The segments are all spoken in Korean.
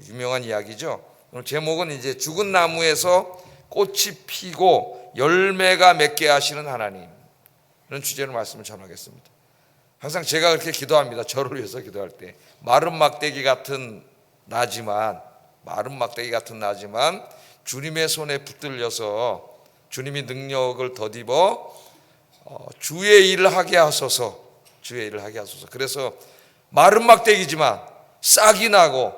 유명한 이야기죠. 오늘 제목은 이제 죽은 나무에서 꽃이 피고 열매가 맺게 하시는 하나님, 이런 주제로 말씀을 전하겠습니다. 항상 제가 그렇게 기도합니다. 저를 위해서 기도할 때 마른 막대기 같은 나지만 주님의 손에 붙들려서 주님이 능력을 덧입어 주의 일을 하게 하소서. 그래서 마른 막대기지만 싹이 나고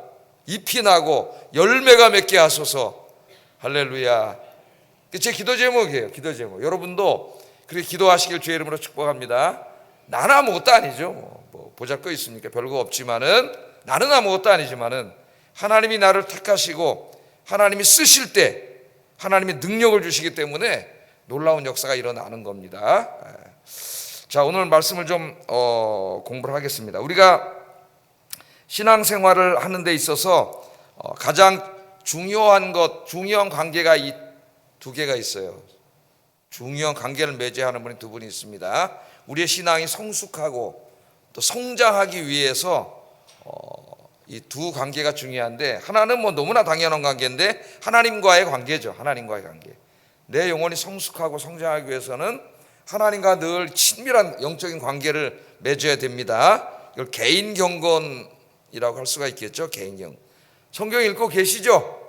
잎이 나고 열매가 맺게 하소서. 할렐루야. 제 기도 제목이에요. 기도 제목. 여러분도 그렇게 기도하시길 주의 이름으로 축복합니다. 나는 아무것도 아니죠. 뭐 보잘 거 있습니까? 별거 없지만은, 나는 아무것도 아니지만은 하나님이 나를 택하시고 하나님이 쓰실 때 하나님이 능력을 주시기 때문에 놀라운 역사가 일어나는 겁니다. 자, 오늘 말씀을 좀 공부를 하겠습니다. 우리가 신앙생활을 하는 데 있어서 가장 중요한 관계가 이 두 개가 있어요. 중요한 관계를 맺어야 하는 분이 두 분이 있습니다. 우리의 신앙이 성숙하고 또 성장하기 위해서 이 두 관계가 중요한데, 하나는 뭐 너무나 당연한 관계인데 하나님과의 관계죠. 하나님과의 관계. 내 영혼이 성숙하고 성장하기 위해서는 하나님과 늘 친밀한 영적인 관계를 맺어야 됩니다. 이걸 개인 경건이라고 할 수가 있겠죠. 개인 경건. 성경 읽고 계시죠?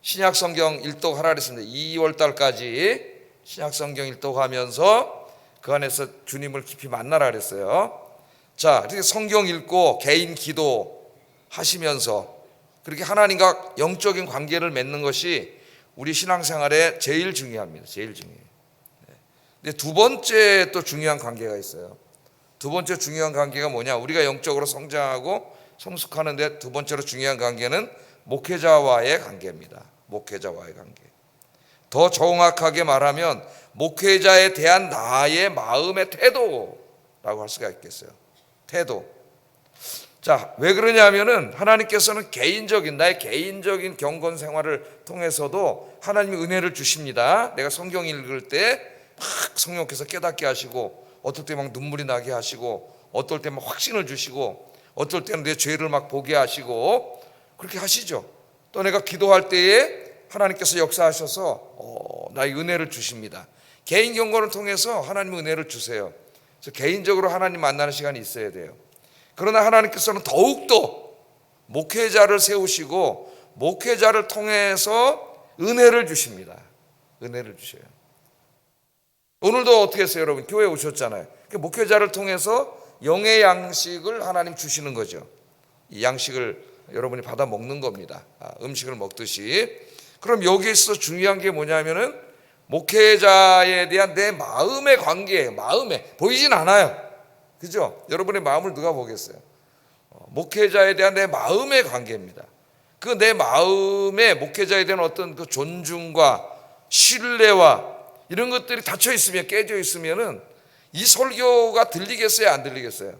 신약 성경 일독하라 그랬습니다. 2월 달까지 신약 성경 일독하면서 그 안에서 주님을 깊이 만나라 그랬어요. 자, 이렇게 성경 읽고 개인 기도 하시면서 그렇게 하나님과 영적인 관계를 맺는 것이 우리 신앙생활에 제일 중요합니다. 제일 중요해요. 근데 두 번째 또 중요한 관계가 있어요. 두 번째 중요한 관계가 뭐냐? 우리가 영적으로 성장하고 성숙하는데 두 번째로 중요한 관계는 목회자와의 관계입니다. 목회자와의 관계. 더 정확하게 말하면 목회자에 대한 나의 마음의 태도라고 할 수가 있겠어요. 태도. 자, 왜 그러냐면은 하나님께서는 나의 개인적인 경건 생활을 통해서도 하나님이 은혜를 주십니다. 내가 성경 읽을 때 막 성령께서 깨닫게 하시고, 어떨 때 막 눈물이 나게 하시고, 어떨 때 막 확신을 주시고, 어떨 때는 내 죄를 막 보게 하시고, 그렇게 하시죠. 또 내가 기도할 때에 하나님께서 역사하셔서 나의 은혜를 주십니다. 개인 경건을 통해서 하나님의 은혜를 주세요. 그래서 개인적으로 하나님 만나는 시간이 있어야 돼요. 그러나 하나님께서는 더욱더 목회자를 세우시고 목회자를 통해서 은혜를 주십니다. 은혜를 주셔요. 오늘도 어떻게 했어요? 여러분 교회에 오셨잖아요. 목회자를 통해서 영의 양식을 하나님 주시는 거죠. 이 양식을 여러분이 받아 먹는 겁니다. 음식을 먹듯이. 그럼 여기서 중요한 게 뭐냐면은 목회자에 대한 내 마음의 관계예요. 마음에 보이진 않아요. 그죠? 여러분의 마음을 누가 보겠어요? 목회자에 대한 내 마음의 관계입니다. 그 내 마음에 목회자에 대한 어떤 그 존중과 신뢰와 이런 것들이 닫혀 있으면, 깨져 있으면은 이 설교가 들리겠어요? 안 들리겠어요?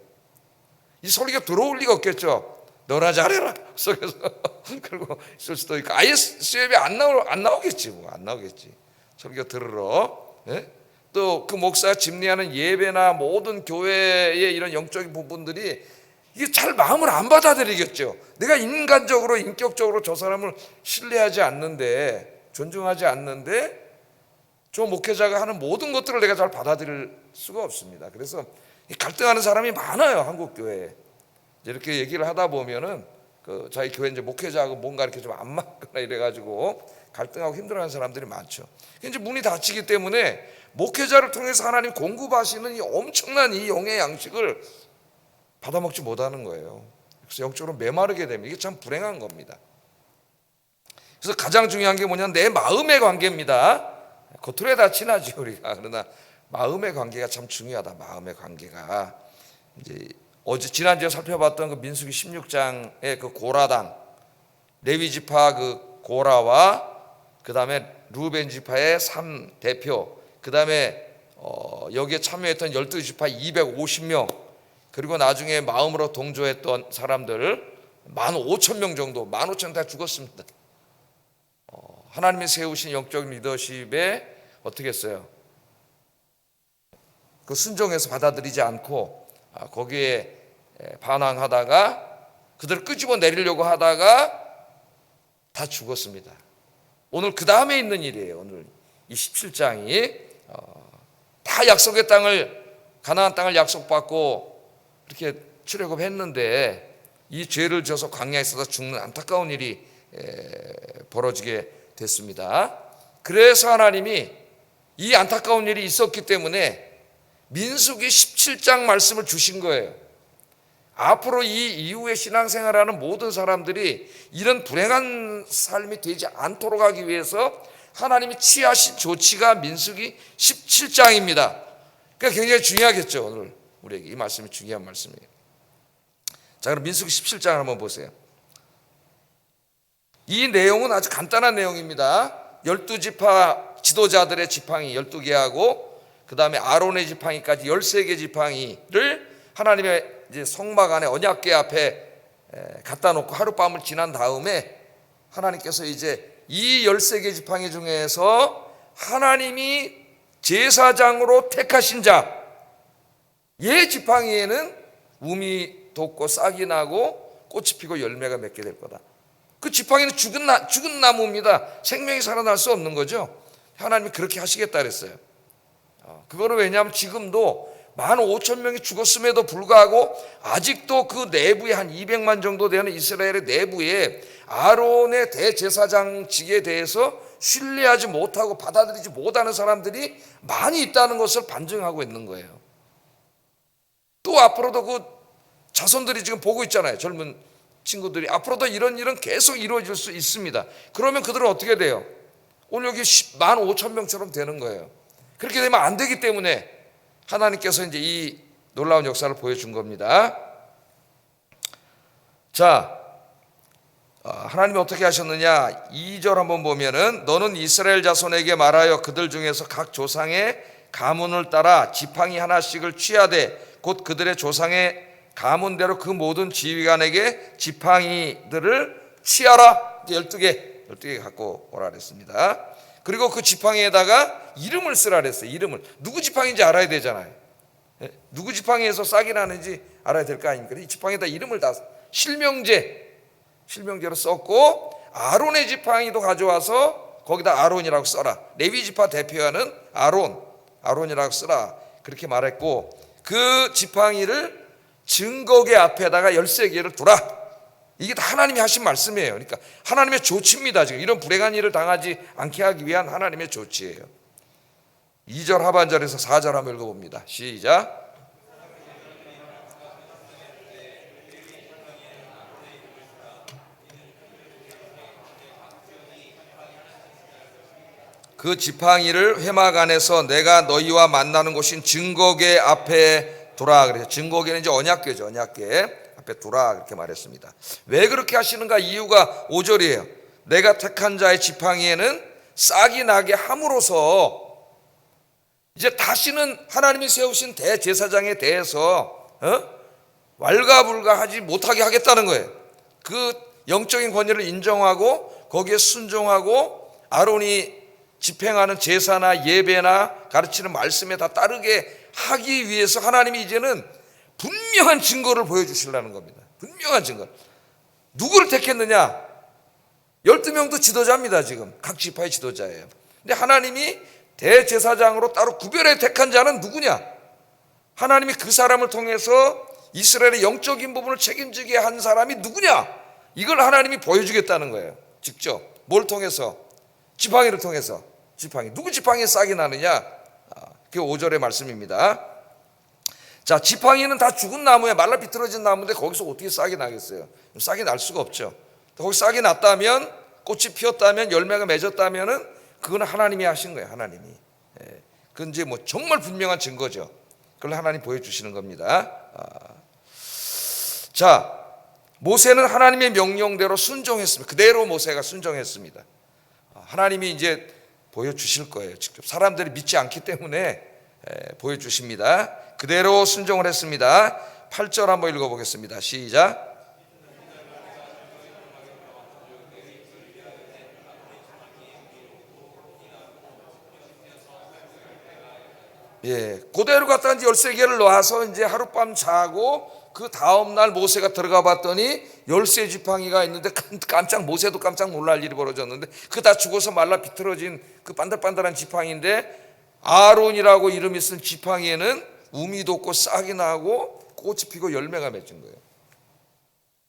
이 설교 들어올 리가 없겠죠. 너나 잘해라 속에서 그리고 있을 수도 있고, 아예 수업에 안 나오겠지. 뭐 안 나오겠지. 설교 들으러. 예? 또 그 목사가 집례하는 예배나 모든 교회의 이런 영적인 부분들이 이게 잘 마음을 안 받아들이겠죠. 내가 인간적으로 인격적으로 저 사람을 신뢰하지 않는데, 존중하지 않는데 저 목회자가 하는 모든 것들을 내가 잘 받아들일 수가 없습니다. 그래서 갈등하는 사람이 많아요. 한국 교회에. 이렇게 얘기를 하다 보면은 저희 교회 이제 목회자하고 뭔가 이렇게 좀 안 맞거나 이래가지고 갈등하고 힘들어하는 사람들이 많죠. 이제 문이 닫히기 때문에 목회자를 통해서 하나님 공급하시는 이 엄청난 이 영의 양식을 받아먹지 못하는 거예요. 그래서 영적으로 메마르게 됩니다. 이게 참 불행한 겁니다. 그래서 가장 중요한 게 뭐냐면 내 마음의 관계입니다. 겉으로야 다 친하지 우리가. 그러나 마음의 관계가 참 중요하다. 마음의 관계가. 이제 지난주에 살펴봤던 그 민수기 16장의 그 고라당, 레위 지파 그 고라와 그 다음에 루벤 지파의 3대표, 그 다음에 여기에 참여했던 12지파 250명, 그리고 나중에 마음으로 동조했던 사람들 15,000명 정도, 15,000명 다 죽었습니다. 하나님이 세우신 영적 리더십에 어떻게 했어요? 그 순종해서 받아들이지 않고 거기에 반항하다가 그들을 끄집어 내리려고 하다가 다 죽었습니다. 오늘 그 다음에 있는 일이에요. 오늘 이 17장이 다 약속의 땅을, 가나안 땅을 약속받고 이렇게 출애굽했는데 이 죄를 져서 광야에서 죽는 안타까운 일이 벌어지게 됐습니다. 그래서 하나님이 이 안타까운 일이 있었기 때문에 민수기 17장 말씀을 주신 거예요. 앞으로 이 이후에 신앙생활하는 모든 사람들이 이런 불행한 삶이 되지 않도록 하기 위해서 하나님이 취하신 조치가 민수기 17장입니다. 그러니까 굉장히 중요하겠죠. 오늘 우리에게 이 말씀이 중요한 말씀이에요. 자, 그럼 민수기 17장 한번 보세요. 이 내용은 아주 간단한 내용입니다. 12지파 지도자들의 지팡이 12개하고 그 다음에 아론의 지팡이까지 13개 지팡이를 하나님의 이제 성막 안에 언약궤 앞에 갖다 놓고 하룻밤을 지난 다음에 하나님께서 이제 이 13개 지팡이 중에서 하나님이 제사장으로 택하신 자, 얘 지팡이에는 우미 돋고 싹이 나고 꽃이 피고 열매가 맺게 될 거다. 그 지팡이는 죽은 나무입니다. 생명이 살아날 수 없는 거죠. 하나님이 그렇게 하시겠다 그랬어요. 그거는 왜냐하면 지금도 15,000명이 죽었음에도 불구하고 아직도 그 내부에 한 200만 정도 되는 이스라엘의 내부에 아론의 대제사장직에 대해서 신뢰하지 못하고 받아들이지 못하는 사람들이 많이 있다는 것을 반증하고 있는 거예요. 또 앞으로도 그 자손들이 지금 보고 있잖아요. 젊은 친구들이 앞으로도 이런 일은 계속 이루어질 수 있습니다. 그러면 그들은 어떻게 돼요? 오늘 여기 15,000명처럼 되는 거예요. 그렇게 되면 안 되기 때문에 하나님께서 이제 이 놀라운 역사를 보여준 겁니다. 자, 하나님이 어떻게 하셨느냐? 2절 한번 보면은 너는 이스라엘 자손에게 말하여 그들 중에서 각 조상의 가문을 따라 지팡이 하나씩을 취하되 곧 그들의 조상의 가문대로 그 모든 지휘관에게 지팡이들을 취하라. 12개 갖고 오라 그랬습니다. 그리고 그 지팡이에다가 이름을 쓰라 그랬어요. 이름을. 누구 지팡이인지 알아야 되잖아요. 누구 지팡이에서 싹이 나는지 알아야 될 거 아닙니까? 이 지팡이에다 이름을 다 실명제로 썼고 아론의 지팡이도 가져와서 거기다 아론이라고 써라. 레위 지파 대표하는 아론이라고 쓰라. 그렇게 말했고 그 지팡이를 증거궤 앞에다가 13개를 두라. 이게 다 하나님이 하신 말씀이에요. 그러니까 하나님의 조치입니다. 지금 이런 불행한 일을 당하지 않게 하기 위한 하나님의 조치예요. 2절 하반절에서 4절 한번 읽어봅니다. 시작. 그 지팡이를 회막 안에서 내가 너희와 만나는 곳인 증거궤 앞에 두라. 그래서 증거궤는 이제 언약궤죠. 언약궤 앞에 두라 그렇게 말했습니다. 왜 그렇게 하시는가? 이유가 5절이에요. 내가 택한 자의 지팡이에는 싹이 나게 함으로써 이제 다시는 하나님이 세우신 대제사장에 대해서 왈가불가하지 못하게 하겠다는 거예요. 그 영적인 권위를 인정하고 거기에 순종하고 아론이 집행하는 제사나 예배나 가르치는 말씀에 다 따르게 하기 위해서 하나님이 이제는 분명한 증거를 보여주시려는 겁니다. 분명한 증거. 누구를 택했느냐? 12명도 지도자입니다. 지금 각 지파의 지도자예요. 근데 하나님이 대제사장으로 따로 구별해 택한 자는 누구냐? 하나님이 그 사람을 통해서 이스라엘의 영적인 부분을 책임지게 한 사람이 누구냐? 이걸 하나님이 보여주겠다는 거예요. 직접. 뭘 통해서? 지팡이를 통해서. 지팡이. 누구 지팡이에 싹이 나느냐? 그게 5절의 말씀입니다. 자, 지팡이는 다 죽은 나무에 말라 비틀어진 나무인데 거기서 어떻게 싹이 나겠어요? 싹이 날 수가 없죠. 거기 싹이 났다면, 꽃이 피었다면, 열매가 맺었다면은 그건 하나님이 하신 거예요. 하나님이. 그건 이제 뭐 정말 분명한 증거죠. 그걸 하나님 보여주시는 겁니다. 자, 모세는 하나님의 명령대로 순종했습니다. 그대로 모세가 순종했습니다. 하나님이 이제 보여주실 거예요. 직접 사람들이 믿지 않기 때문에 보여주십니다. 그대로 순종을 했습니다. 8절 한번 읽어보겠습니다. 시작. 그대로 갖다가 이제 13개를 놔서 이제 하룻밤 자고 그 다음날 모세가 들어가 봤더니 열세 지팡이가 있는데 모세도 깜짝 놀랄 일이 벌어졌는데 그 다 죽어서 말라 비틀어진 그 반들반들한 지팡이인데 아론이라고 이름이 쓴 지팡이에는 우미 돋고 싹이 나고 꽃이 피고 열매가 맺힌 거예요.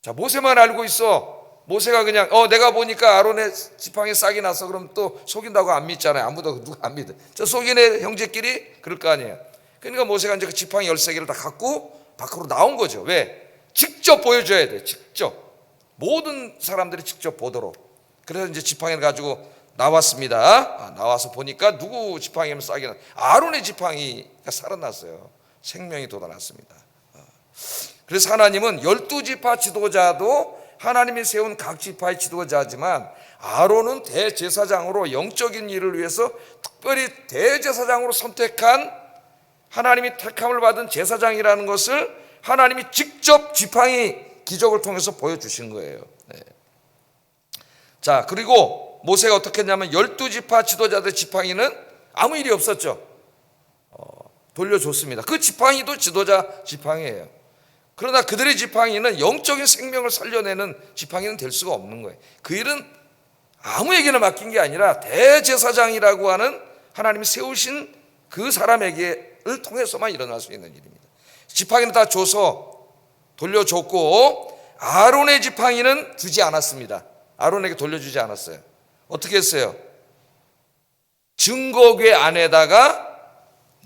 자, 모세만 알고 있어. 모세가 그냥 내가 보니까 아론의 지팡이에 싹이 나서 그럼 또 속인다고 안 믿잖아요. 아무도 누가 안 믿어. 저 속이네 형제끼리 그럴 거 아니에요. 그러니까 모세가 이제 그 지팡이 13개를 다 갖고 밖으로 나온 거죠. 왜? 직접 보여줘야 돼. 직접. 모든 사람들이 직접 보도록. 그래서 이제 지팡이를 가지고 나왔습니다. 나와서 보니까 누구 지팡이면 싹이 나? 아론의 지팡이가 살아났어요. 생명이 돋아났습니다. 그래서 하나님은 12지파 지도자도 하나님이 세운 각 지파의 지도자지만 아론은 대제사장으로 영적인 일을 위해서 특별히 대제사장으로 선택한 하나님이 택함을 받은 제사장이라는 것을 하나님이 직접 지팡이 기적을 통해서 보여주신 거예요. 네. 자, 그리고 모세가 어떻게 했냐면 12지파 지도자들 지팡이는 아무 일이 없었죠. 돌려줬습니다. 그 지팡이도 지도자 지팡이에요. 그러나 그들의 지팡이는 영적인 생명을 살려내는 지팡이는 될 수가 없는 거예요. 그 일은 아무에게나 맡긴 게 아니라 대제사장이라고 하는 하나님이 세우신 그 사람에게를 통해서만 일어날 수 있는 일입니다. 지팡이는 다 줘서 돌려줬고 아론의 지팡이는 주지 않았습니다. 아론에게 돌려주지 않았어요. 어떻게 했어요? 증거궤 안에다가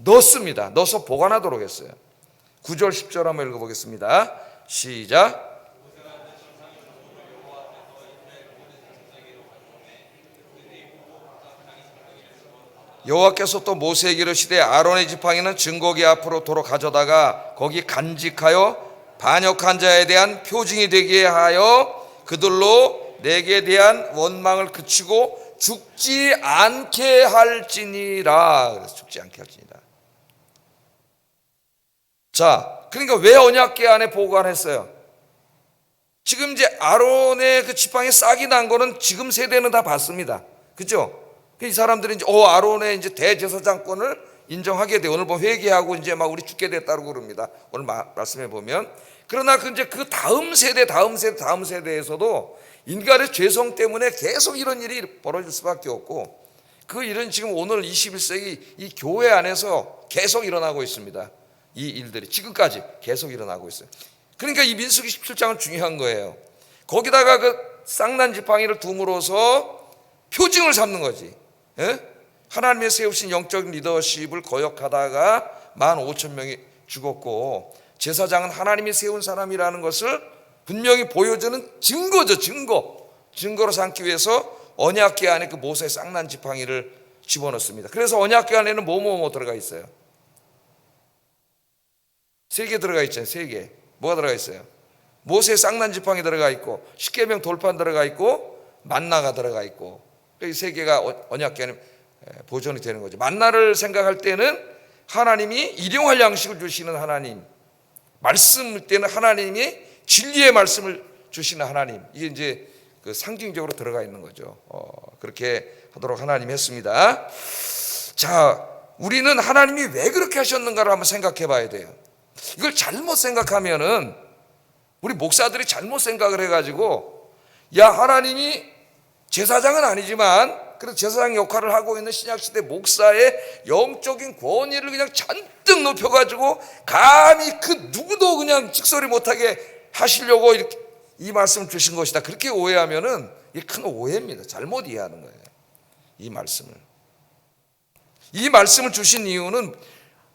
넣습니다. 넣어서 보관하도록 했어요. 9절 10절 한번 읽어보겠습니다. 시작. 여호와께서 또 모세에게 이르시되 아론의 지팡이는 증거궤 앞으로 도로 가져다가 거기 간직하여 반역한 자에 대한 표징이 되게 하여 그들로 내게 대한 원망을 그치고 죽지 않게 할지니라. 그래서 죽지 않게 할지니라. 자, 그러니까 왜 언약궤 안에 보관했어요? 지금 이제 아론의 그 지팡이 싹이 난 거는 지금 세대는 다 봤습니다. 그죠? 이 사람들이 이제 아론의 이제 대제사장권을 인정하게 돼. 오늘 뭐 회개하고 이제 막 우리 죽게 됐다고 그럽니다. 오늘 말씀해 보면. 그러나 이제 그 다음 세대에서도 인간의 죄성 때문에 계속 이런 일이 벌어질 수밖에 없고 그 일은 지금 오늘 21세기 이 교회 안에서 계속 일어나고 있습니다. 이 일들이 지금까지 계속 일어나고 있어요. 그러니까 이 민수기 17장은 중요한 거예요. 거기다가 그 쌍난 지팡이를 둠으로써 표징을 삼는 거지. 예? 하나님의 세우신 영적 리더십을 거역하다가 15,000명이 죽었고 제사장은 하나님이 세운 사람이라는 것을 분명히 보여주는 증거죠. 증거로 삼기 위해서 언약궤 안에 그 모세의 쌍난 지팡이를 집어넣습니다. 그래서 언약궤 안에는 뭐 들어가 있어요? 3개 들어가 있잖아요. 3개. 뭐가 들어가 있어요? 모세의 쌍난 지팡이 들어가 있고 십계명 돌판 들어가 있고 만나가 들어가 있고 이 3개가 언약궤 안에 보존이 되는 거죠. 만나를 생각할 때는 하나님이 일용할 양식을 주시는 하나님, 말씀일 때는 하나님이 진리의 말씀을 주시는 하나님, 이게 이제 그 상징적으로 들어가 있는 거죠. 그렇게 하도록 하나님이 했습니다. 자, 우리는 하나님이 왜 그렇게 하셨는가를 한번 생각해 봐야 돼요. 이걸 잘못 생각하면은 우리 목사들이 잘못 생각을 해가지고 하나님이 제사장은 아니지만 그래서 제사장 역할을 하고 있는 신약시대 목사의 영적인 권위를 그냥 잔뜩 높여가지고 감히 그 누구도 그냥 찍소리 못하게 하시려고 이렇게 이 말씀을 주신 것이다. 그렇게 오해하면은 이게 큰 오해입니다. 잘못 이해하는 거예요. 이 말씀을 주신 이유는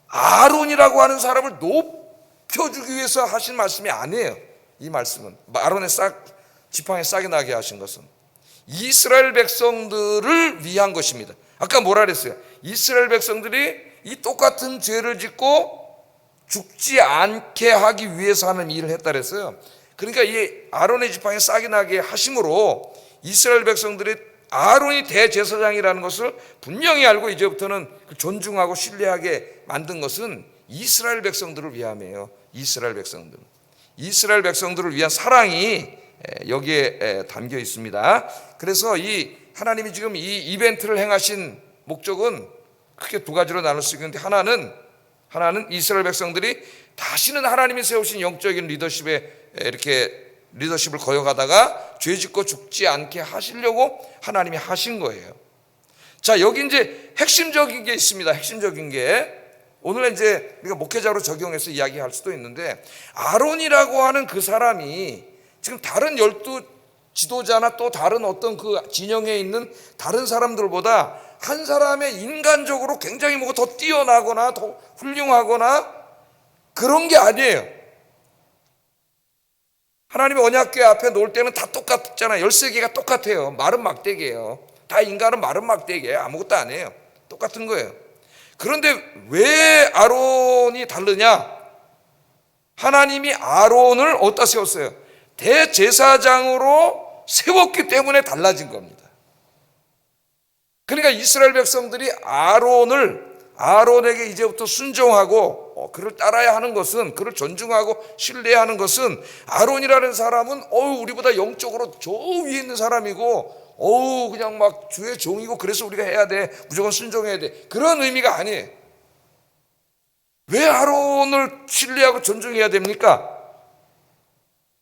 아론이라고 하는 사람을 높여주기 위해서 하신 말씀이 아니에요. 이 말씀은 아론의 지팡이에 싹이 나게 하신 것은 이스라엘 백성들을 위한 것입니다. 아까 뭐라 그랬어요? 이스라엘 백성들이 이 똑같은 죄를 짓고 죽지 않게 하기 위해서 하는 일을 했다 그랬어요. 그러니까 이 아론의 지팡이에 싹이 나게 하심으로 이스라엘 백성들이 아론이 대제사장이라는 것을 분명히 알고 이제부터는 존중하고 신뢰하게 만든 것은 이스라엘 백성들을 위함이에요. 이스라엘 백성들을 위한 사랑이 여기에 담겨 있습니다. 그래서 이 하나님이 지금 이 이벤트를 행하신 목적은 크게 2가지로 나눌 수 있는데 하나는 이스라엘 백성들이 다시는 하나님이 세우신 영적인 리더십에 이렇게 리더십을 거역하다가 죄 짓고 죽지 않게 하시려고 하나님이 하신 거예요. 자, 여기 이제 핵심적인 게 있습니다. 핵심적인 게 오늘 이제 우리가 목회자로 적용해서 이야기할 수도 있는데, 아론이라고 하는 그 사람이 지금 다른 12 지도자나 또 다른 어떤 그 진영에 있는 다른 사람들보다 한 사람의 인간적으로 굉장히 뭐가 더 뛰어나거나 더 훌륭하거나 그런 게 아니에요. 하나님의 언약궤 앞에 놓을 때는 다 똑같잖아요. 13개가 똑같아요. 마른 막대기예요. 다 인간은 마른 막대기예요. 아무것도 안 해요. 똑같은 거예요. 그런데 왜 아론이 다르냐? 하나님이 아론을 어디다 세웠어요? 대제사장으로 세웠기 때문에 달라진 겁니다. 그러니까 이스라엘 백성들이 아론에게 이제부터 순종하고 그를 따라야 하는 것은, 그를 존중하고 신뢰하는 것은, 아론이라는 사람은 우리보다 영적으로 저 위에 있는 사람이고 그냥 막 주의 종이고 그래서 우리가 해야 돼, 무조건 순종해야 돼, 그런 의미가 아니에요. 왜 아론을 신뢰하고 존중해야 됩니까?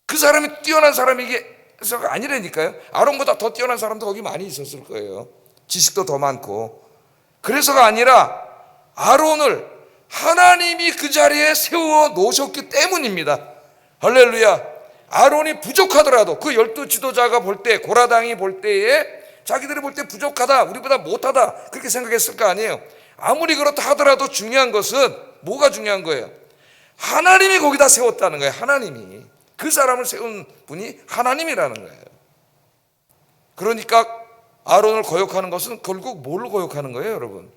그 사람이 뛰어난 사람이게서가 아니라니까요. 아론보다 더 뛰어난 사람도 거기 많이 있었을 거예요. 지식도 더 많고. 그래서가 아니라 아론을 하나님이 그 자리에 세워 놓으셨기 때문입니다. 할렐루야. 아론이 부족하더라도 그 12 지도자가 볼 때, 고라당이 볼 때에 자기들이 볼 때 부족하다, 우리보다 못하다 그렇게 생각했을 거 아니에요. 아무리 그렇다 하더라도 중요한 것은 뭐가 중요한 거예요? 하나님이 거기다 세웠다는 거예요. 하나님이. 그 사람을 세운 분이 하나님이라는 거예요. 그러니까 아론을 거역하는 것은 결국 뭘 거역하는 거예요, 여러분?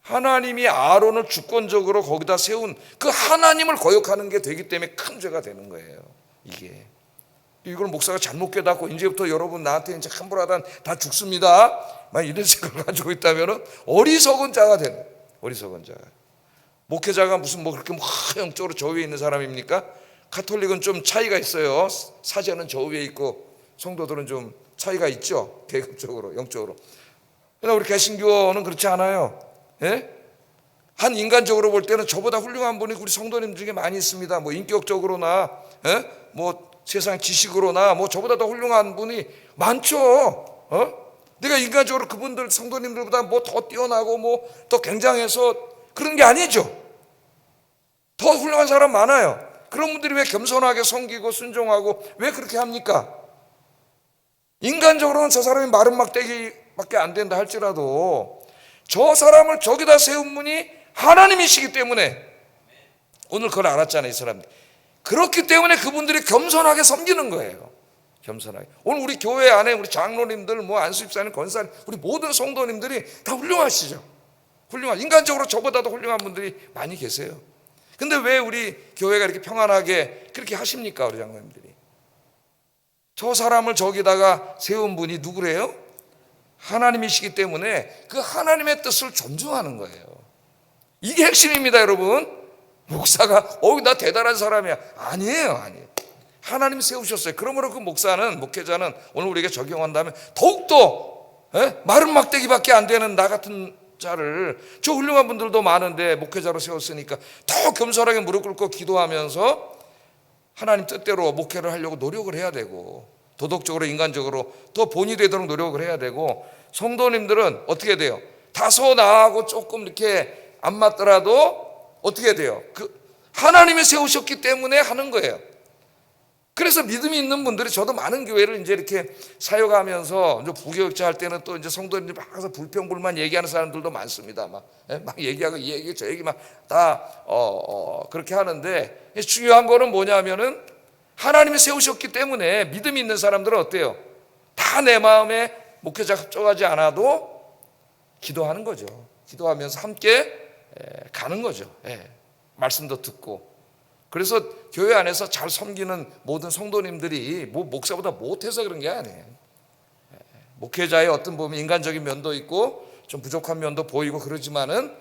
하나님이 아론을 주권적으로 거기다 세운 그 하나님을 거역하는 게 되기 때문에 큰 죄가 되는 거예요. 이걸 목사가 잘못 깨닫고 이제부터 여러분 나한테 이제 함부로하다 다 죽습니다, 만약 이런 생각을 가지고 있다면 어리석은 자가 되는 거예요. 어리석은 자. 목회자가 무슨 그렇게 영적으로 저 위에 있는 사람입니까? 가톨릭은 좀 차이가 있어요. 사제는 저 위에 있고 성도들은 좀 차이가 있죠, 계급적으로, 영적으로. 그러나 우리 개신교는 그렇지 않아요. 예? 한 인간적으로 볼 때는 저보다 훌륭한 분이 우리 성도님 중에 많이 있습니다. 인격적으로나 세상 지식으로나 저보다 더 훌륭한 분이 많죠. 내가 인간적으로 그분들 성도님들보다 더 뛰어나고 더 굉장해서 그런 게 아니죠. 더 훌륭한 사람 많아요. 그런 분들이 왜 겸손하게 섬기고 순종하고 왜 그렇게 합니까? 인간적으로는 저 사람이 마른 막대기밖에 안 된다 할지라도 저 사람을 저기다 세운 분이 하나님이시기 때문에 오늘 그걸 알았잖아요, 이 사람들. 그렇기 때문에 그분들이 겸손하게 섬기는 거예요. 겸손하게. 오늘 우리 교회 안에 우리 장로님들, 안수집사님, 권사님, 우리 모든 성도님들이 다 훌륭하시죠. 인간적으로 저보다도 훌륭한 분들이 많이 계세요. 근데 왜 우리 교회가 이렇게 평안하게 그렇게 하십니까, 우리 장로님들이? 저 사람을 저기다가 세운 분이 누구래요? 하나님이시기 때문에 그 하나님의 뜻을 존중하는 거예요. 이게 핵심입니다, 여러분. 목사가 나 대단한 사람이야. 아니에요. 하나님 세우셨어요. 그러므로 그 목회자는 오늘 우리에게 적용한다면 더욱더 마른 막대기밖에 안 되는 나 같은 자를, 저 훌륭한 분들도 많은데 목회자로 세웠으니까 더 겸손하게 무릎 꿇고 기도하면서 하나님 뜻대로 목회를 하려고 노력을 해야 되고, 도덕적으로 인간적으로 더 본이 되도록 노력을 해야 되고, 성도님들은 어떻게 돼요? 다소 나하고 조금 이렇게 안 맞더라도 어떻게 돼요? 하나님이 세우셨기 때문에 하는 거예요. 그래서 믿음이 있는 분들이, 저도 많은 교회를 이제 이렇게 사역하면서 부교육자 할 때는 또 이제 성도님들 막 불평불만 얘기하는 사람들도 많습니다. 막 얘기하고 이 얘기 저 얘기 막 다 그렇게 하는데, 중요한 거는 뭐냐면은 하나님이 세우셨기 때문에 믿음이 있는 사람들은 어때요? 다 내 마음에 목회자 합족하지 않아도 기도하는 거죠. 기도하면서 함께 가는 거죠. 말씀도 듣고. 그래서 교회 안에서 잘 섬기는 모든 성도님들이 목사보다 못해서 그런 게 아니에요. 목회자의 어떤 보면 인간적인 면도 있고 좀 부족한 면도 보이고 그러지만은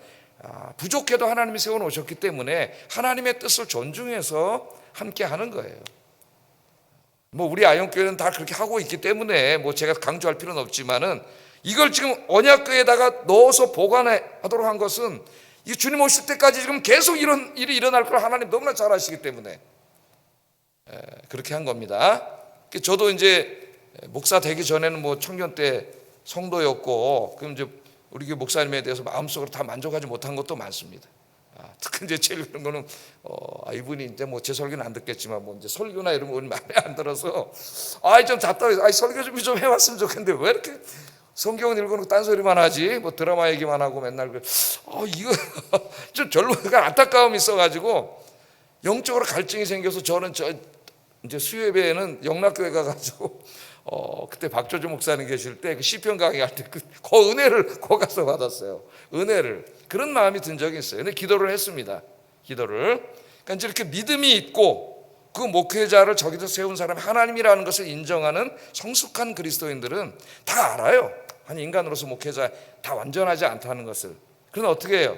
부족해도 하나님이 세워놓으셨기 때문에 하나님의 뜻을 존중해서 함께 하는 거예요. 우리 아영교회는 다 그렇게 하고 있기 때문에 제가 강조할 필요는 없지만은, 이걸 지금 언약궤에다가 넣어서 보관하도록 한 것은 이 주님 오실 때까지 지금 계속 이런 일이 일어날 걸 하나님 너무나 잘 아시기 때문에 그렇게 한 겁니다. 저도 이제 목사 되기 전에는 뭐 청년 때 성도였고, 그럼 이제 우리 교회 목사님에 대해서 마음속으로 다 만족하지 못한 것도 많습니다. 특히 이제 제일 그런 거는 이분이 이제 뭐 제 설교는 안 듣겠지만 뭐 이제 설교나 이런 거 마음에 안 들어서 좀 답답해서 설교 좀 해왔으면 좋겠는데 왜 이렇게 성경은 읽어놓고 딴소리만 하지, 뭐 드라마 얘기만 하고 맨날 이거 좀 별로 안타까움이 있어가지고 영적으로 갈증이 생겨서 저는 이제 수요예배에는 영락교회 가가지고 그때 박조주 목사님 계실 때 그 시편 강의할 때 그 은혜를 거 가서 받았어요. 은혜를. 그런 마음이 든 적이 있어요. 근데 기도를 했습니다. 기도를. 그러니까 이제 이렇게 믿음이 있고 그 목회자를 저기서 세운 사람이 하나님이라는 것을 인정하는 성숙한 그리스도인들은 다 알아요. 한 인간으로서 목회자 다 완전하지 않다는 것을. 그러나 어떻게 해요?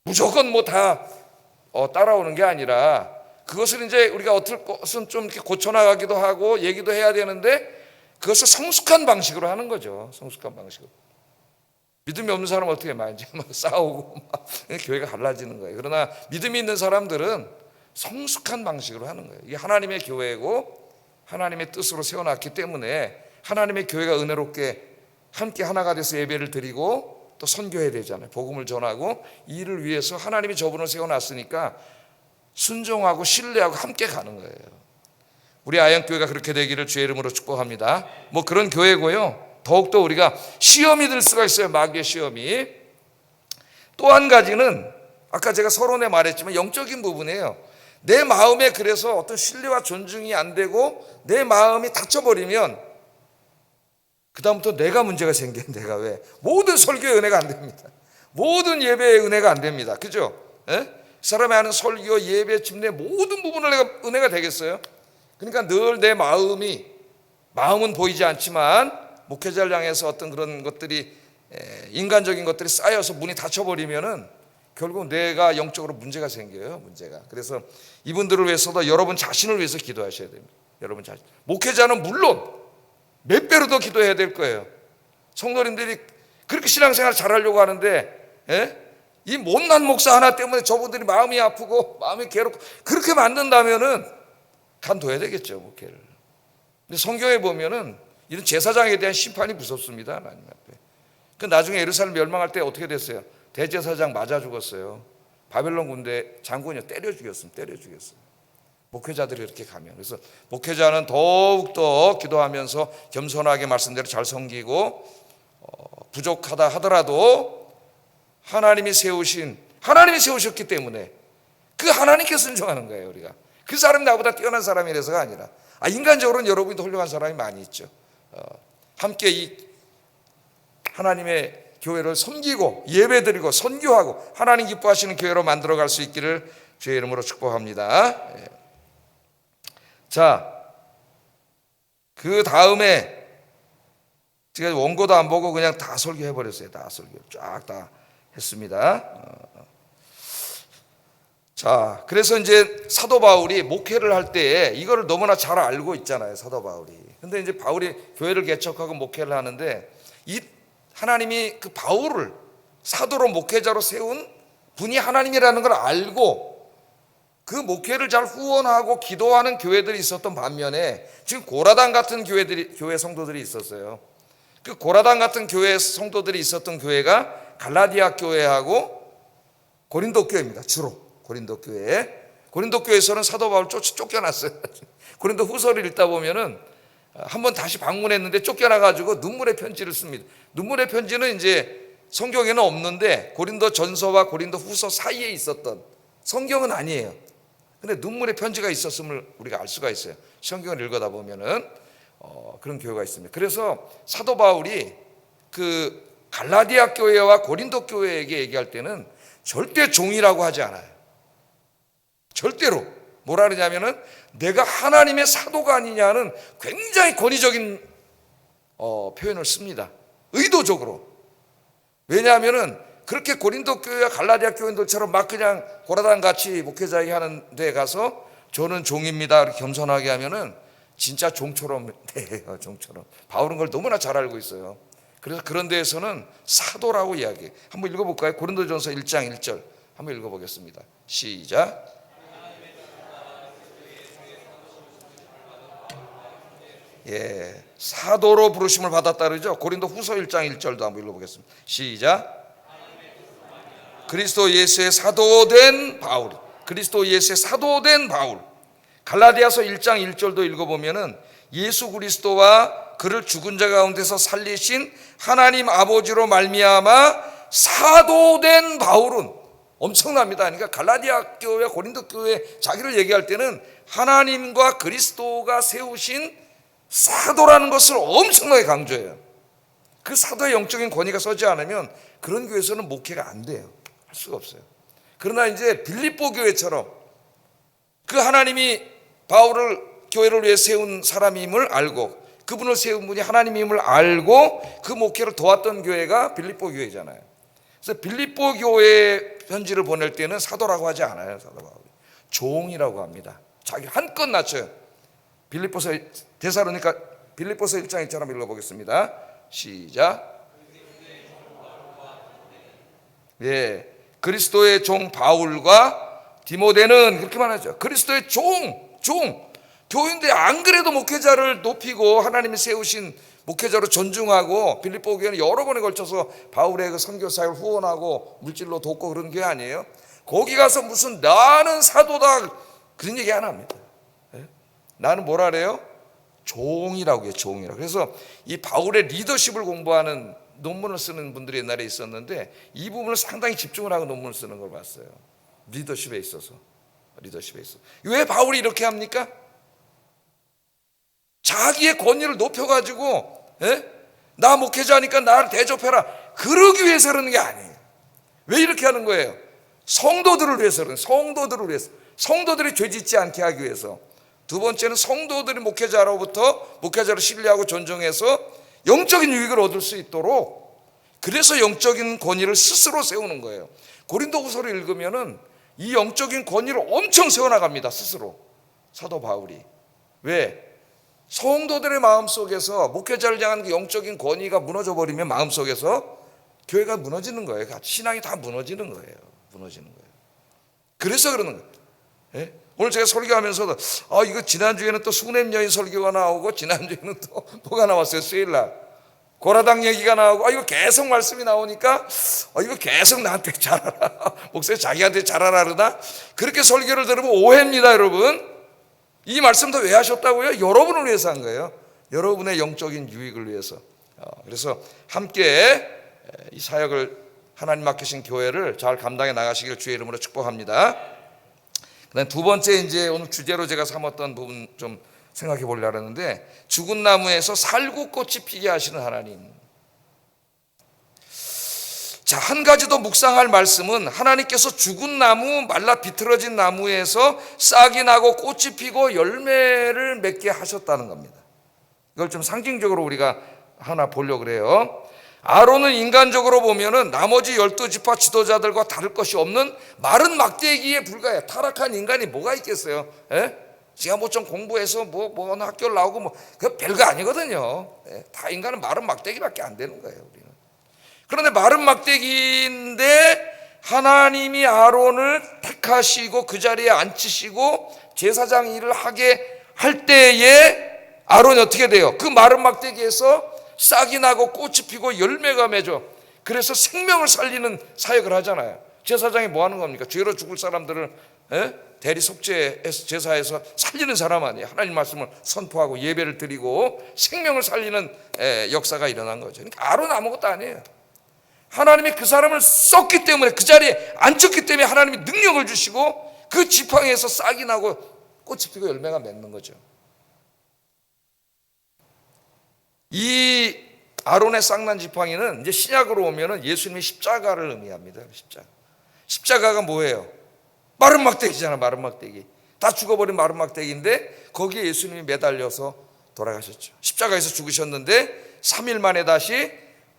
무조건 뭐 다 따라오는 게 아니라 그것을 이제 우리가 어떨 것은 좀 이렇게 고쳐나가기도 하고 얘기도 해야 되는데 그것을 성숙한 방식으로 하는 거죠. 성숙한 방식으로. 믿음이 없는 사람은 어떻게 말이지? 막 싸우고 막 교회가 갈라지는 거예요. 그러나 믿음이 있는 사람들은 성숙한 방식으로 하는 거예요. 이게 하나님의 교회고 하나님의 뜻으로 세워놨기 때문에 하나님의 교회가 은혜롭게 함께 하나가 돼서 예배를 드리고 또 선교해야 되잖아요. 복음을 전하고 이 일을 위해서 하나님이 저분을 세워놨으니까 순종하고 신뢰하고 함께 가는 거예요. 우리 아영교회가 그렇게 되기를 주의 이름으로 축복합니다. 뭐 그런 교회고요. 더욱더 우리가 시험이 들 수가 있어요. 마귀의 시험이. 또 한 가지는 아까 제가 서론에 말했지만 영적인 부분이에요. 내 마음에 그래서 어떤 신뢰와 존중이 안 되고 내 마음이 닫혀버리면 그 다음부터 내가 문제가 생겨요. 내가 왜? 모든 설교의 은혜가 안 됩니다. 모든 예배의 은혜가 안 됩니다. 그죠? 사람이 하는 설교, 예배, 집내 모든 부분을 내가 은혜가 되겠어요? 그러니까 늘 내 마음은 보이지 않지만 목회자를 향해서 어떤 그런 것들이 인간적인 것들이 쌓여서 문이 닫혀버리면은 결국 내가 영적으로 문제가 생겨요. 문제가. 그래서 이분들을 위해서도 여러분 자신을 위해서 기도하셔야 됩니다. 여러분 자신. 목회자는 물론 몇 배로 더 기도해야 될 거예요. 성도님들이 그렇게 신앙생활 잘하려고 하는데 이 못난 목사 하나 때문에 저분들이 마음이 아프고 마음이 괴롭고 그렇게 만든다면은 간둬야 되겠죠, 목회를. 근데 성경에 보면은 이런 제사장에 대한 심판이 무섭습니다, 하나님 앞에. 그 나중에 예루살렘 멸망할 때 어떻게 됐어요? 대제사장 맞아 죽었어요. 바벨론 군대 장군이 때려 죽였어요. 목회자들이 이렇게 가면. 그래서 목회자는 더욱더 기도하면서 겸손하게 말씀대로 잘 섬기고 부족하다 하더라도 하나님이 세우셨기 때문에 그 하나님께 순종하는 거예요. 우리가 그 사람이 나보다 뛰어난 사람이라서가 아니라 인간적으로는 여러분도 훌륭한 사람이 많이 있죠. 함께 이 하나님의 교회를 섬기고 예배드리고 선교하고 하나님 기뻐하시는 교회로 만들어갈 수 있기를 주의 이름으로 축복합니다. 자, 그 다음에 제가 원고도 안 보고 그냥 다 설교해버렸어요. 다 설교 쫙 다 했습니다. 자, 그래서 이제 사도 바울이 목회를 할 때 이거를 너무나 잘 알고 있잖아요. 사도 바울이. 근데 이제 바울이 교회를 개척하고 목회를 하는데 이 하나님이 그 바울을 사도로 목회자로 세운 분이 하나님이라는 걸 알고 그 목회를 잘 후원하고 기도하는 교회들이 있었던 반면에 지금 고라단 같은 교회 성도들이 있었어요. 그 고라단 같은 교회 성도들이 있었던 교회가 갈라디아 교회하고 고린도 교회입니다. 주로 고린도 교회에서는 사도 바울 쫓겨났어요. 고린도 후서를 읽다 보면은 한번 다시 방문했는데 쫓겨나가지고 눈물의 편지를 씁니다. 눈물의 편지는 이제 성경에는 없는데 고린도 전서와 고린도 후서 사이에 있었던, 성경은 아니에요. 근데 눈물의 편지가 있었음을 우리가 알 수가 있어요. 성경을 읽어다 보면은 그런 교회가 있습니다. 그래서 사도 바울이 그 갈라디아 교회와 고린도 교회에게 얘기할 때는 절대 종이라고 하지 않아요. 절대로. 뭐라 그러냐면은 내가 하나님의 사도가 아니냐는 굉장히 권위적인 표현을 씁니다. 의도적으로. 왜냐하면은 그렇게 고린도 교회와 갈라디아 교인들처럼 막 그냥 고라단 같이 목회자에게 하는 데 가서 저는 종입니다 이렇게 겸손하게 하면은 진짜 종처럼 돼요. 종처럼. 바울은 걸 너무나 잘 알고 있어요. 그래서 그런 데에서는 사도라고 이야기해요. 한번 읽어볼까요? 고린도전서 1장 1절 한번 읽어보겠습니다. 시작. 예, 사도로 부르심을 받았다 그러죠. 고린도 후서 1장 1절도 한번 읽어보겠습니다. 시작. 그리스도 예수의 사도된 바울, 그리스도 예수의 사도된 바울. 갈라디아서 1장 1절도 읽어보면은 예수 그리스도와 그를 죽은 자 가운데서 살리신 하나님 아버지로 말미암아 사도된 바울은, 엄청납니다. 그러니까 갈라디아 교회, 고린도 교회 자기를 얘기할 때는 하나님과 그리스도가 세우신 사도라는 것을 엄청나게 강조해요. 그 사도의 영적인 권위가 서지 않으면 그런 교회에서는 목회가 안 돼요. 할 수가 없어요. 그러나 이제 빌립보 교회처럼 그 하나님이 바울을 교회를 위해 세운 사람임을 알고, 그분을 세운 분이 하나님임을 알고 그 목회를 도왔던 교회가 빌립보 교회잖아요. 그래서 빌립보 교회 편지를 보낼 때는 사도라고 하지 않아요. 사도 바울이 종이라고 합니다. 자기 한껏 낮춰요. 빌립보서 1장 1절 한번 읽어보겠습니다. 시작. 예, 그리스도의 종 바울과 디모데는, 그렇게 말하죠. 그리스도의 종. 교인들 안 그래도 목회자를 높이고 하나님이 세우신 목회자로 존중하고, 빌립보 교회는 여러 번에 걸쳐서 바울의 그 선교 사역을 후원하고 물질로 돕고 그런 교회 아니에요? 거기 가서 무슨 나는 사도다 그런 얘기 안 합니다. 예? 나는 뭐라 그래요? 종이라고 해요. 종이라고. 그래서 이 바울의 리더십을 공부하는 논문을 쓰는 분들이 옛날에 있었는데 이 부분을 상당히 집중을 하고 논문을 쓰는 걸 봤어요. 리더십에 있어서. 왜 바울이 이렇게 합니까? 자기의 권위를 높여가지고, 나 목회자니까 나를 대접해라, 그러기 위해서 그러는 게 아니에요. 왜 이렇게 하는 거예요? 성도들을 위해서 그러는 거예요. 성도들이 죄짓지 않게 하기 위해서. 두 번째는 성도들이 목회자로 신뢰하고 존중해서 영적인 유익을 얻을 수 있도록, 그래서 영적인 권위를 스스로 세우는 거예요. 고린도후서를 읽으면은 이 영적인 권위를 엄청 세워나갑니다. 스스로 사도 바울이. 왜? 성도들의 마음속에서 목회자를 향한 그 영적인 권위가 무너져 버리면 마음속에서 교회가 무너지는 거예요. 신앙이 다 무너지는 거예요. 그래서 그러는 거예요. 예? 오늘 제가 설교하면서도 이거 지난주에는 또 수냄 여인 설교가 나오고, 지난주에는 또 뭐가 나왔어요? 수요일날 고라당 얘기가 나오고, 이거 계속 말씀이 나오니까 이거 계속 나한테 잘하라, 목사님 자기한테 잘하라 그러나, 그렇게 설교를 들으면 오해입니다. 여러분, 이 말씀도 왜 하셨다고요? 여러분을 위해서 한 거예요. 여러분의 영적인 유익을 위해서. 그래서 함께 이 사역을, 하나님 맡기신 교회를 잘 감당해 나가시기를 주의 이름으로 축복합니다. 그다음 두 번째, 이제 오늘 주제로 제가 삼았던 부분 좀 생각해 보려고 하는데, 죽은 나무에서 살구꽃이 피게 하시는 하나님. 자, 한 가지 더 묵상할 말씀은 하나님께서 죽은 나무, 말라 비틀어진 나무에서 싹이 나고 꽃이 피고 열매를 맺게 하셨다는 겁니다. 이걸 좀 상징적으로 우리가 하나 보려고 그래요. 아론은 인간적으로 보면은 나머지 12지파 지도자들과 다를 것이 없는 마른 막대기에 불과해요. 타락한 인간이 뭐가 있겠어요? 지가 뭐 좀 공부해서 뭐 학교를 나오고 그 별거 아니거든요. 다 인간은 마른 막대기밖에 안 되는 거예요, 우리는. 그런데 마른 막대기인데 하나님이 아론을 택하시고 그 자리에 앉히시고 제사장 일을 하게 할 때에 아론이 어떻게 돼요? 그 마른 막대기에서 싹이 나고 꽃이 피고 열매가 맺어. 그래서 생명을 살리는 사역을 하잖아요. 제사장이 뭐 하는 겁니까? 죄로 죽을 사람들을 대리 속죄해서 제사에서 살리는 사람 아니에요. 하나님 말씀을 선포하고 예배를 드리고 생명을 살리는 역사가 일어난 거죠. 그러니까 아론 아무것도 아니에요. 하나님이 그 사람을 썼기 때문에, 그 자리에 앉혔기 때문에 하나님이 능력을 주시고 그 지팡이에서 싹이 나고 꽃이 피고 열매가 맺는 거죠. 이 아론의 싹난 지팡이는 이제 신약으로 오면은 예수님의 십자가를 의미합니다. 십자가가 뭐예요? 마른 막대기잖아. 마른 막대기. 다 죽어버린 마른 막대기인데 거기에 예수님이 매달려서 돌아가셨죠. 십자가에서 죽으셨는데 3일 만에 다시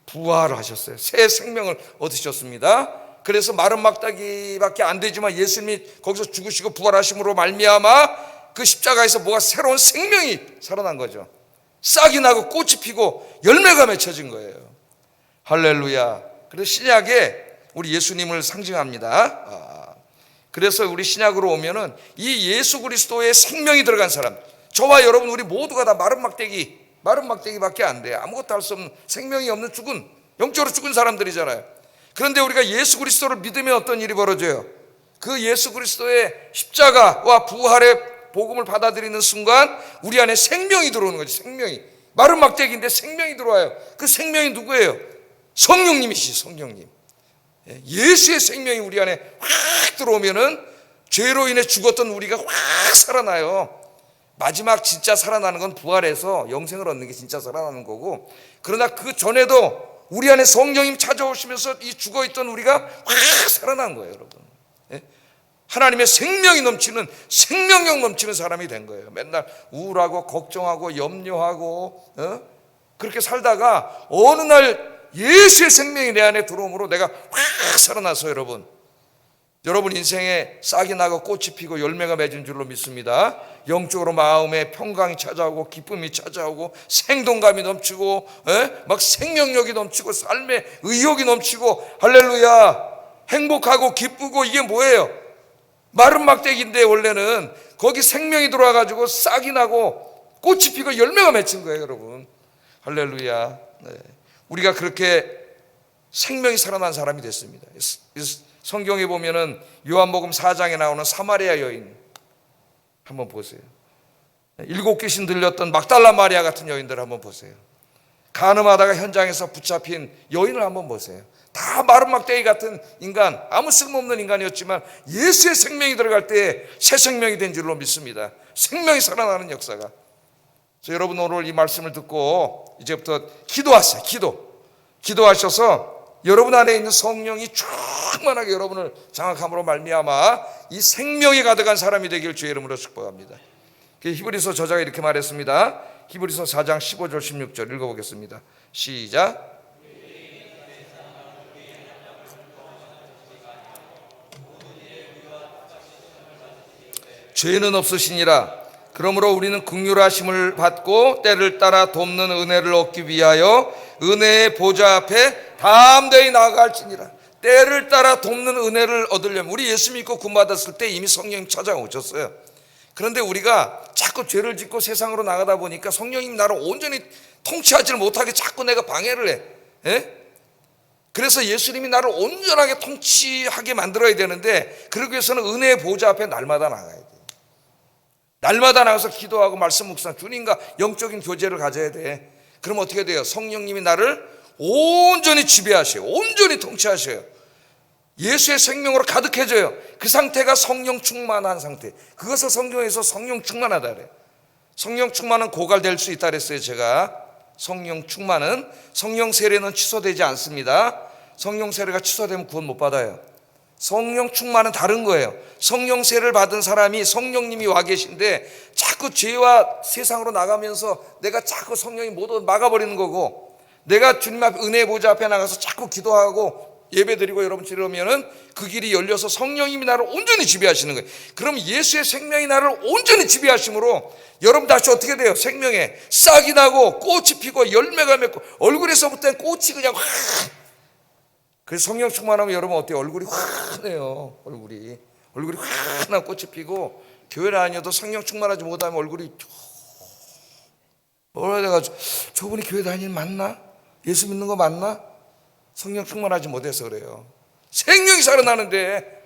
부활을 하셨어요. 새 생명을 얻으셨습니다. 그래서 마른 막대기밖에 안 되지만 예수님이 거기서 죽으시고 부활하심으로 말미암아 그 십자가에서 뭐가 새로운 생명이 살아난 거죠. 싹이 나고 꽃이 피고 열매가 맺혀진 거예요. 할렐루야. 그래서 신약에 우리 예수님을 상징합니다. 그래서 우리 신약으로 오면은 이 예수 그리스도의 생명이 들어간 사람, 저와 여러분 우리 모두가 다 마른 막대기, 마른 막대기밖에 안 돼. 아무것도 할 수 없는, 생명이 없는 죽은, 영적으로 죽은 사람들이잖아요. 그런데 우리가 예수 그리스도를 믿으면 어떤 일이 벌어져요? 그 예수 그리스도의 십자가와 부활의 복음을 받아들이는 순간 우리 안에 생명이 들어오는 거지. 생명이. 마른 막대기인데 생명이 들어와요. 그 생명이 누구예요? 성령님이시. 성령님. 예수의 생명이 우리 안에 확 들어오면은 죄로 인해 죽었던 우리가 확 살아나요. 마지막 진짜 살아나는 건 부활해서 영생을 얻는 게 진짜 살아나는 거고, 그러나 그 전에도 우리 안에 성령님 찾아오시면서 이 죽어있던 우리가 확 살아난 거예요, 여러분. 하나님의 생명이 넘치는, 생명력 넘치는 사람이 된 거예요. 맨날 우울하고 걱정하고 염려하고 그렇게 살다가 어느 날 예수의 생명이 내 안에 들어옴으로 내가 확 살아나서 여러분 인생에 싹이 나고 꽃이 피고 열매가 맺은 줄로 믿습니다. 영적으로 마음에 평강이 찾아오고 기쁨이 찾아오고 생동감이 넘치고 막 생명력이 넘치고 삶의 의욕이 넘치고, 할렐루야, 행복하고 기쁘고. 이게 뭐예요? 마른 막대기인데 원래는 거기 생명이 들어와가지고 싹이 나고 꽃이 피고 열매가 맺힌 거예요, 여러분. 할렐루야. 우리가 그렇게 생명이 살아난 사람이 됐습니다. 성경에 보면은 요한복음 4장에 나오는 사마리아 여인 한번 보세요. 7 귀신 들렸던 막달라 마리아 같은 여인들 한번 보세요. 간음하다가 현장에서 붙잡힌 여인을 한번 보세요. 다 마른 막대기 같은 인간, 아무 쓸모없는 인간이었지만 예수의 생명이 들어갈 때 새 생명이 된 줄로 믿습니다. 생명이 살아나는 역사가. 그래서 여러분 오늘 이 말씀을 듣고 이제부터 기도하세요. 기도하셔서 여러분 안에 있는 성령이 충만하게 여러분을 장악함으로 말미암아 이 생명이 가득한 사람이 되길 주의 이름으로 축복합니다. 히브리서 저자가 이렇게 말했습니다. 히브리서 4장 15절 16절 읽어보겠습니다. 시작. 죄는 없으시니라. 그러므로 우리는 긍휼하심을 받고 때를 따라 돕는 은혜를 얻기 위하여 은혜의 보좌 앞에 담대히 나아갈지니라. 때를 따라 돕는 은혜를 얻으려면, 우리 예수 믿고 구원받았을 때 이미 성령님 찾아오셨어요. 그런데 우리가 자꾸 죄를 짓고 세상으로 나가다 보니까 성령님 나를 온전히 통치하지를 못하게 자꾸 내가 방해를 해. 그래서 예수님이 나를 온전하게 통치하게 만들어야 되는데, 그러기 위해서는 은혜의 보좌 앞에 날마다 나가야 돼. 날마다 나가서 기도하고 말씀 묵상, 주님과 영적인 교제를 가져야 돼. 그럼 어떻게 돼요? 성령님이 나를 온전히 지배하셔요. 온전히 통치하셔요. 예수의 생명으로 가득해져요. 그 상태가 성령 충만한 상태. 그것을 성경에서 성령 충만하다 그래요. 성령 충만은 고갈될 수 있다 그랬어요. 제가 성령 충만은, 성령 세례는 취소되지 않습니다. 성령 세례가 취소되면 구원 못 받아요. 성령 충만은 다른 거예요. 성령 세례를 받은 사람이 성령님이 와 계신데 자꾸 죄와 세상으로 나가면서 내가 자꾸 성령이 모두 막아버리는 거고, 내가 주님 앞 은혜 보좌 앞에 나가서 자꾸 기도하고 예배드리고 여러분 이러면은 그 길이 열려서 성령님이 나를 온전히 지배하시는 거예요. 그럼 예수의 생명이 나를 온전히 지배하심으로 여러분 다시 어떻게 돼요? 생명에 싹이 나고 꽃이 피고 열매가 맺고, 얼굴에서부터 꽃이 그냥 확. 그래서 성령 충만하면 여러분 어때요? 얼굴이 환해요. 얼굴이 환한 꽃이 피고, 교회를 다녀도 성령 충만하지 못하면 얼굴이 오래돼가지고 저분이 교회 다니는 맞나? 예수 믿는 거 맞나? 성령 충만하지 못해서 그래요. 생명이 살아나는데,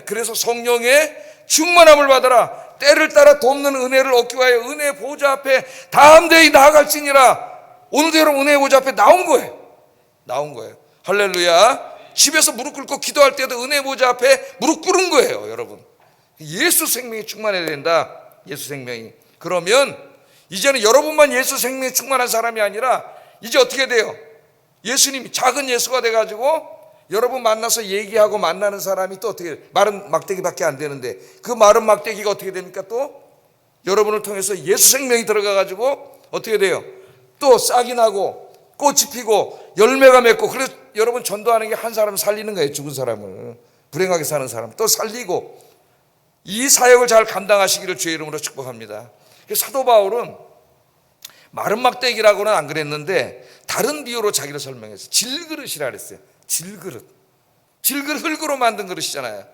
그래서 성령의 충만함을 받아라. 때를 따라 돕는 은혜를 얻기 위하여 은혜의 보좌 앞에 담대히 나아갈지니라. 오늘도 여러분 은혜의 보좌 앞에 나온 거예요. 할렐루야. 집에서 무릎 꿇고 기도할 때도 은혜의 보좌 앞에 무릎 꿇은 거예요, 여러분. 예수 생명이 충만해야 된다. 예수 생명이. 그러면 이제는 여러분만 예수 생명이 충만한 사람이 아니라 이제 어떻게 돼요? 예수님이 작은 예수가 돼가지고 여러분 만나서 얘기하고 만나는 사람이 또 어떻게, 마른 막대기밖에 안 되는데 그 마른 막대기가 어떻게 됩니까? 또 여러분을 통해서 예수 생명이 들어가가지고 어떻게 돼요? 또 싹이 나고 꽃이 피고 열매가 맺고, 그래서 여러분 전도하는 게 한 사람을 살리는 거예요. 죽은 사람을, 불행하게 사는 사람 또 살리고, 이 사역을 잘 감당하시기를 주의 이름으로 축복합니다. 사도 바울은 마른 막대기라고는 안 그랬는데 다른 비유로 자기를 설명했어요. 질그릇이라 그랬어요. 질그릇 흙으로 만든 그릇이잖아요.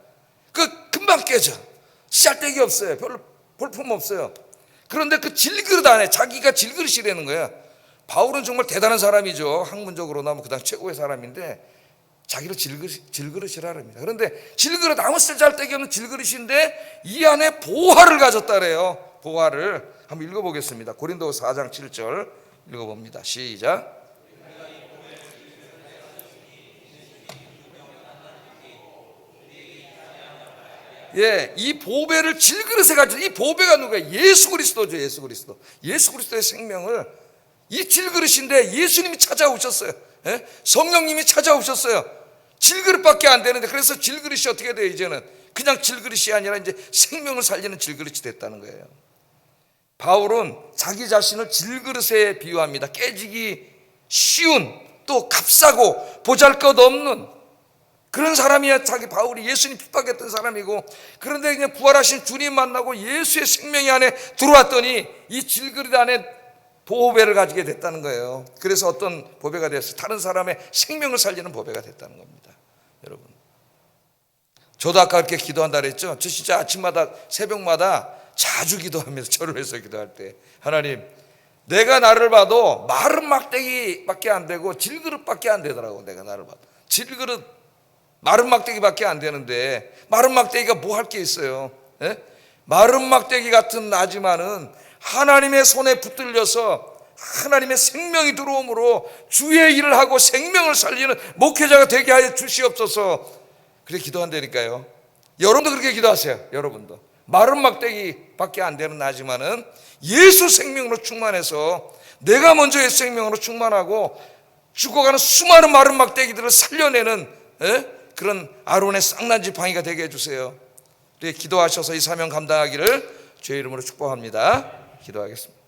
그 금방 깨져. 씨알데기 없어요. 별로 볼품 없어요. 그런데 그 질그릇 안에 자기가 질그릇이라는 거야. 바울은 정말 대단한 사람이죠. 학문적으로나 뭐 그다음 최고의 사람인데 자기를 질그릇이라 합니다. 그런데 질그릇, 아무 쓸데기 없는 질그릇인데 이 안에 보화를 가졌다 그래요. 보화를 한번 읽어보겠습니다. 고린도서 4장 7절 읽어봅니다. 시작. 예, 이 보배를 질그릇에 가지고, 이 보배가 누구예요? 예수 그리스도죠. 예수 그리스도. 예수 그리스도의 생명을 이 질그릇인데 예수님이 찾아오셨어요. 예? 성령님이 찾아오셨어요. 질그릇밖에 안 되는데, 그래서 질그릇이 어떻게 돼요? 이제는 그냥 질그릇이 아니라 이제 생명을 살리는 질그릇이 됐다는 거예요. 바울은 자기 자신을 질그릇에 비유합니다. 깨지기 쉬운, 또 값싸고 보잘것없는 그런 사람이야. 바울이 예수님 핍박했던 사람이고, 그런데 그냥 부활하신 주님 만나고 예수의 생명이 안에 들어왔더니 이 질그릇 안에 보배를 가지게 됐다는 거예요. 그래서 어떤 보배가 됐어요? 다른 사람의 생명을 살리는 보배가 됐다는 겁니다. 여러분, 저도 아까 그렇게 기도한다 그랬죠. 저 진짜 아침마다 새벽마다 자주 기도하면서 절을 해서 기도할 때, 하나님, 내가 나를 봐도 마른 막대기밖에 안 되고 질그릇밖에 안 되더라고. 내가 나를 봐도 질그릇, 마른 막대기밖에 안 되는데, 마른 막대기가 뭐 할 게 있어요? 예? 마른 막대기 같은 나지만은 하나님의 손에 붙들려서 하나님의 생명이 들어오므로 주의 일을 하고 생명을 살리는 목회자가 되게 하여 주시옵소서. 그렇게 기도한다니까요. 여러분도 그렇게 기도하세요. 여러분도 마른 막대기밖에 안 되는 나지만은 예수 생명으로 충만해서 내가 먼저 예수 생명으로 충만하고 죽어가는 수많은 마른 막대기들을 살려내는 그런 아론의 쌍난 지팡이가 되게 해주세요. 이렇게 기도하셔서 이 사명 감당하기를 주의 이름으로 축복합니다. 기도하겠습니다.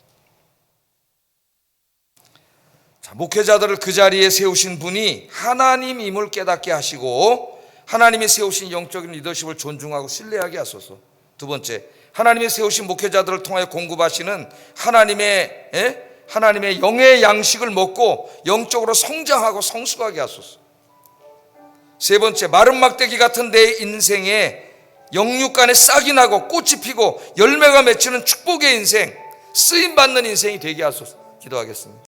자, 목회자들을 그 자리에 세우신 분이 하나님임을 깨닫게 하시고 하나님이 세우신 영적인 리더십을 존중하고 신뢰하게 하소서. 두 번째, 하나님이 세우신 목회자들을 통하여 공급하시는 하나님의 영의 양식을 먹고 영적으로 성장하고 성숙하게 하소서. 세 번째, 마른 막대기 같은 내 인생에 영육간에 싹이 나고 꽃이 피고 열매가 맺히는 축복의 인생, 쓰임받는 인생이 되게 하소서. 기도하겠습니다.